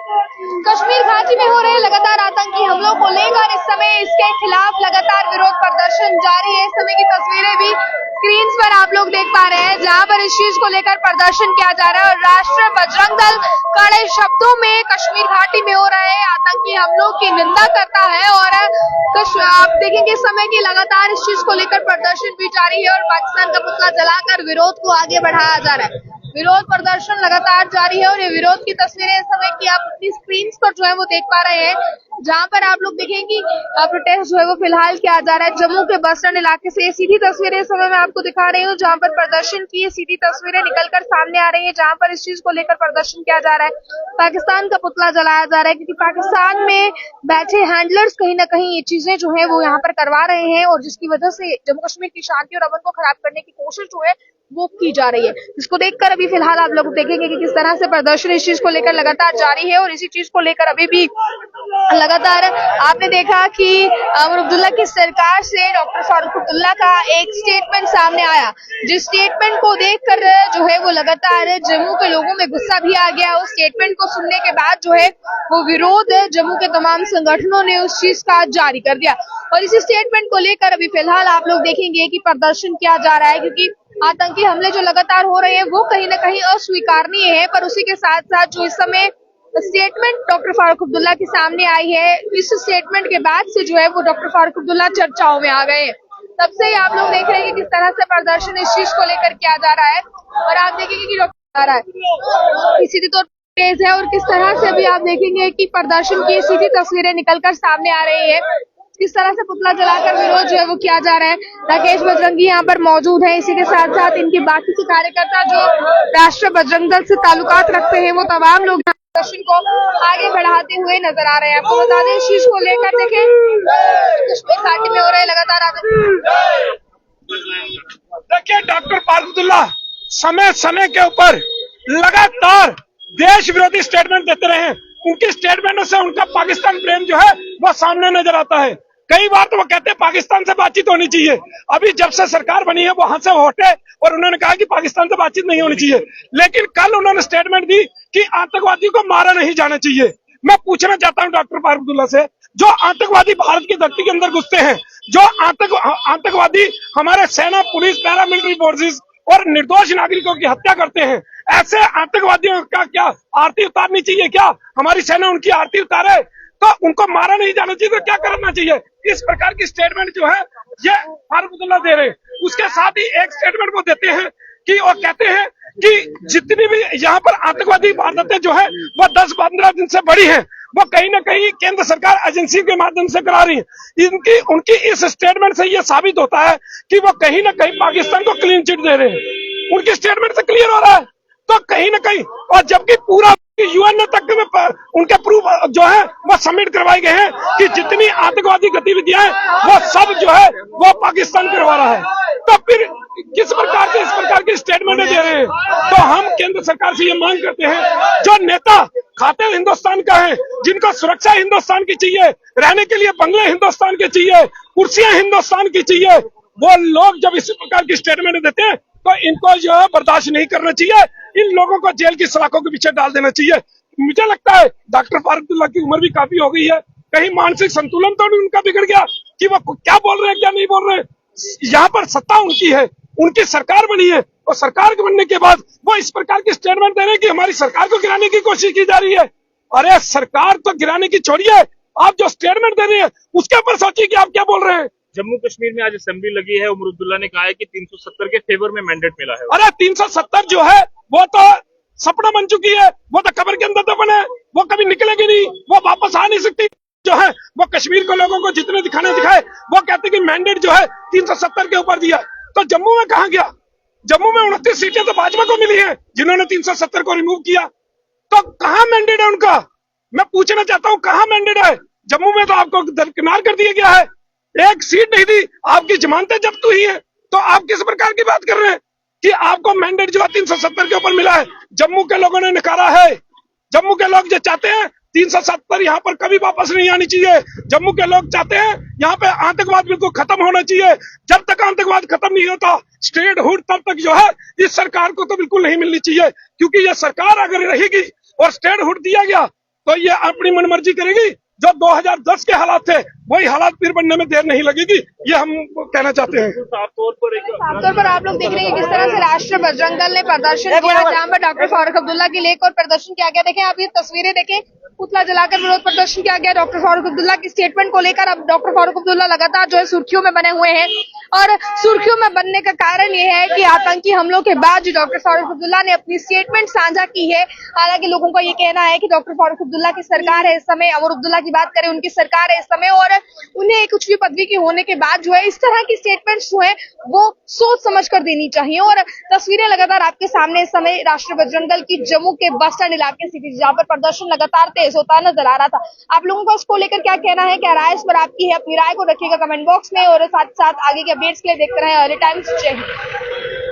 कश्मीर घाटी में हो रहे लगातार आतंकी हमलों को लेकर इस समय इसके खिलाफ लगातार विरोध प्रदर्शन जारी है। इस समय की तस्वीरें भी स्क्रीन पर आप लोग देख पा रहे हैं, जहां पर इस चीज को लेकर प्रदर्शन किया जा रहा है और राष्ट्रीय बजरंग दल कड़े शब्दों में कश्मीर घाटी में हो रहे आतंकी हमलों की निंदा करता है। और आप देखेंगे इस समय की लगातार इस चीज को लेकर प्रदर्शन भी जारी है और पाकिस्तान का पुतला जलाकर विरोध को आगे बढ़ाया जा रहा है। विरोध प्रदर्शन लगातार जारी है और ये विरोध की तस्वीरें इस समय की आप अपनी स्क्रीन पर जो है वो देख पा रहे हैं, जहां पर आप लोग देखेंगे प्रोटेस्ट जो है वो फिलहाल किया जा रहा है। जम्मू के बस स्टैंड इलाके से सीधी तस्वीरें इस समय मैं आपको दिखा रही हूँ, जहां पर प्रदर्शन की सीधी तस्वीरें निकलकर सामने आ रही है, जहां पर इस चीज को लेकर प्रदर्शन किया जा रहा है। पाकिस्तान का पुतला जलाया जा रहा है क्योंकि पाकिस्तान में बैठे हैंडलर्स कहीं ना कहीं ये चीजें जो है वो यहाँ पर करवा रहे हैं और जिसकी वजह से जम्मू कश्मीर की शांति और अमन को खराब करने की कोशिश जो है वो की जा रही है। इसको देखकर अभी फिलहाल आप लोग देखेंगे कि किस तरह से प्रदर्शन इस चीज को लेकर लगातार जारी है और इसी चीज को लेकर अभी भी लगातार आपने देखा कि उमर अब्दुल्ला की सरकार से डॉक्टर फारूक अब्दुल्ला का एक स्टेटमेंट सामने आया, जिस स्टेटमेंट को देखकर जो है वो लगातार जम्मू के लोगों में गुस्सा भी आ गया। उस स्टेटमेंट को सुनने के बाद जो है वो विरोध जम्मू के तमाम संगठनों ने उस चीज का जारी कर दिया और इसी स्टेटमेंट को लेकर अभी फिलहाल आप लोग देखेंगे कि प्रदर्शन किया जा रहा है, क्योंकि आतंकी हमले जो लगातार हो रहे हैं वो कहीं ना कहीं अस्वीकारनीय है। पर उसी के साथ साथ जो इस समय स्टेटमेंट डॉक्टर फारूक अब्दुल्ला के सामने आई है, इस स्टेटमेंट के बाद से जो है वो डॉक्टर फारूक अब्दुल्ला चर्चाओं में आ गए। तब से ही आप लोग देख रहे हैं कि किस तरह से प्रदर्शन इस चीज को लेकर किया जा रहा है और आप देखेंगे कि डॉक्टर आ रहा है सीधी तौर तेज है और किस तरह से अभी आप देखेंगे कि प्रदर्शन की सीधी तस्वीरें निकलकर सामने आ रही है। किस तरह से पुतला जलाकर विरोध जो है वो किया जा रहा है। राकेश बजरंगी यहाँ पर मौजूद है, इसी के साथ साथ इनके बाकी के कार्यकर्ता जो राष्ट्रीय बजरंग दल से ताल्लुकात रखते हैं वो तमाम लोग प्रदर्शन को आगे बढ़ाते हुए नजर आ रहे हैं। आपको बता दें इस चीज को लेकर देखें कश्मीर घाटी में हो रहे लगातार देखिए डॉक्टर फारूक अब्दुल्ला समय समय के ऊपर लगातार देश विरोधी स्टेटमेंट देते रहे हैं। उनकी स्टेटमेंटों से उनका पाकिस्तान प्रेम जो है वो सामने नजर आता है। कई बार तो वो कहते हैं पाकिस्तान से बातचीत होनी चाहिए। अभी जब से सरकार बनी है वहां से वो हटे और उन्होंने कहा कि पाकिस्तान से बातचीत नहीं होनी चाहिए, लेकिन कल उन्होंने स्टेटमेंट दी कि आतंकवादी को मारा नहीं जाना चाहिए। मैं पूछना चाहता हूं डॉक्टर फारूक अब्दुल्ला से, जो आतंकवादी भारत की धरती के अंदर घुसते हैं, जो आतंकवादी हमारे सेना, पुलिस, पैरामिलिट्री फोर्सेस और निर्दोष नागरिकों की हत्या करते हैं, ऐसे आतंकवादियों का क्या आरती उतारनी चाहिए? क्या हमारी सेना उनकी आरती उतारे? तो उनको मारा नहीं जाना चाहिए तो क्या करना चाहिए? इस प्रकार की स्टेटमेंट जो है ये फारूक अब्दुल्ला दे रहे हैं। उसके साथ ही एक स्टेटमेंट वो देते हैं कि वो कहते हैं कि जितनी भी यहाँ पर आतंकवादी वारदातें जो है वो 10-15 दिन से बढ़ी है, वो कहीं ना कहीं केंद्र सरकार एजेंसी के माध्यम से करा रही है। उनकी इस स्टेटमेंट से ये साबित होता है कि वो कहीं ना कहीं पाकिस्तान को क्लीन चिट दे रहे हैं। उनकी स्टेटमेंट से क्लियर हो रहा है। तो कहीं ना कहीं, और जबकि पूरा यूएन ने तक में उनके प्रूफ जो है वो सबमिट करवाए गए हैं कि जितनी आतंकवादी गतिविधियां हैं वो सब जो है वो पाकिस्तान करवा रहा है। तो फिर किस प्रकार के इस प्रकार की स्टेटमेंट दे रहे हैं? तो हम केंद्र सरकार से ये मांग करते हैं, जो नेता खाते हिंदुस्तान का है, जिनको सुरक्षा हिंदुस्तान की चाहिए, रहने के लिए बंगले हिंदुस्तान के चाहिए, कुर्सियां हिंदुस्तान की चाहिए, वो लोग जब इस प्रकार की स्टेटमेंट देते हैं तो इनको जो है बर्दाश्त नहीं करना चाहिए। इन लोगों को जेल की सलाखों के पीछे डाल देना चाहिए। मुझे लगता है डॉक्टर फारूक अब्दुल्ला की उम्र भी काफी हो गई है, कहीं मानसिक संतुलन तो उनका बिगड़ गया कि वो क्या बोल रहे हैं क्या नहीं बोल रहे हैं। यहाँ पर सत्ता उनकी है, उनकी सरकार बनी है और सरकार बनने के बाद वो इस प्रकार की स्टेटमेंट दे रहे हैं कि हमारी सरकार को गिराने की कोशिश की जा रही है। अरे सरकार तो गिराने की छोड़िए, आप जो स्टेटमेंट दे रहे हैं उसके ऊपर सोचिए कि आप क्या बोल रहे हैं। जम्मू कश्मीर में आज असेंबली लगी है, उमर अब्दुल्ला ने कहा है कि 370 के फेवर में मैंडेट मिला है। अरे 370 जो है वो तो सपना बन चुकी है, वो तो कब्र के अंदर दफन है, वो कभी निकलेगी नहीं, वो वापस आ नहीं सकती। जो है वो कश्मीर को लोगों को जितने दिखाने दिखाए, वो कहते कि मैंडेट जो है 370 के ऊपर दिया। तो जम्मू में कहा गया? जम्मू में 29 सीटें तो भाजपा को मिली है, जिन्होंने 370 को रिमूव किया। तो कहाँ मैंडेट है उनका? मैं पूछना चाहता हूँ कहाँ मैंडेट है? जम्मू में तो आपको दरकिनार कर दिया गया है, एक सीट नहीं दी, आपकी जमानतें जब्त हुई है। तो आप किस प्रकार की बात कर रहे हैं कि आपको मैंडेट जो है 370 के ऊपर मिला है? जम्मू के लोगों ने नकारा है। जम्मू के लोग जो चाहते हैं 370 यहाँ पर कभी वापस नहीं आनी चाहिए। जम्मू के लोग चाहते हैं यहाँ पे आतंकवाद बिल्कुल खत्म होना चाहिए। जब तक आतंकवाद खत्म नहीं होता स्टेट हुड तब तक जो है इस सरकार को तो बिल्कुल नहीं मिलनी चाहिए, क्योंकि ये सरकार अगर रहेगी और स्टेट हुड दिया गया तो ये अपनी मनमर्जी करेगी। जो 2010 के हालात थे वही हालात फिर बनने में देर नहीं लगेगी, ये हम कहना चाहते हैं। साफ तौर पर साफ तौर पर आप लोग देख रहे हैं कि किस तरह से राष्ट्रीय बजरंग दल ने प्रदर्शन किया, जहां पर डॉक्टर फारूक अब्दुल्ला की लेख और प्रदर्शन किया गया। देखें आप ये तस्वीरें देखें, पुतला जलाकर विरोध प्रदर्शन किया गया डॉक्टर फारूक अब्दुल्ला की स्टेटमेंट को लेकर। अब डॉक्टर फारूक अब्दुल्ला लगातार जो है सुर्खियों में बने हुए हैं, और सुर्खियों में बनने का कारण ये है कि आतंकी हमलों के बाद जो डॉक्टर फारूक अब्दुल्ला ने अपनी स्टेटमेंट साझा की है। हालांकि लोगों का ये कहना है कि डॉक्टर फारूक अब्दुल्ला की सरकार है इस समय, अमर अब्दुल्ला की बात करें उनकी सरकार है इस समय, और उन्हें एक उच्च पदवी के होने के बाद जो है इस तरह की स्टेटमेंट्स जो है वो सोच समझ कर देनी चाहिए। और तस्वीरें लगातार आपके सामने इस समय राष्ट्रीय बजरंग दल की जम्मू के बस स्टैंड इलाके से थी, जहां पर प्रदर्शन लगातार तेज होता नजर आ रहा था। आप लोगों का इसको लेकर क्या कहना है, क्या राय इस पर आपकी है? अपनी राय को रखिएगा कमेंट बॉक्स में, और साथ साथ आगे के अपडेट्स के लिए देखते रहे अर्ली टाइम्स। जय हिंद।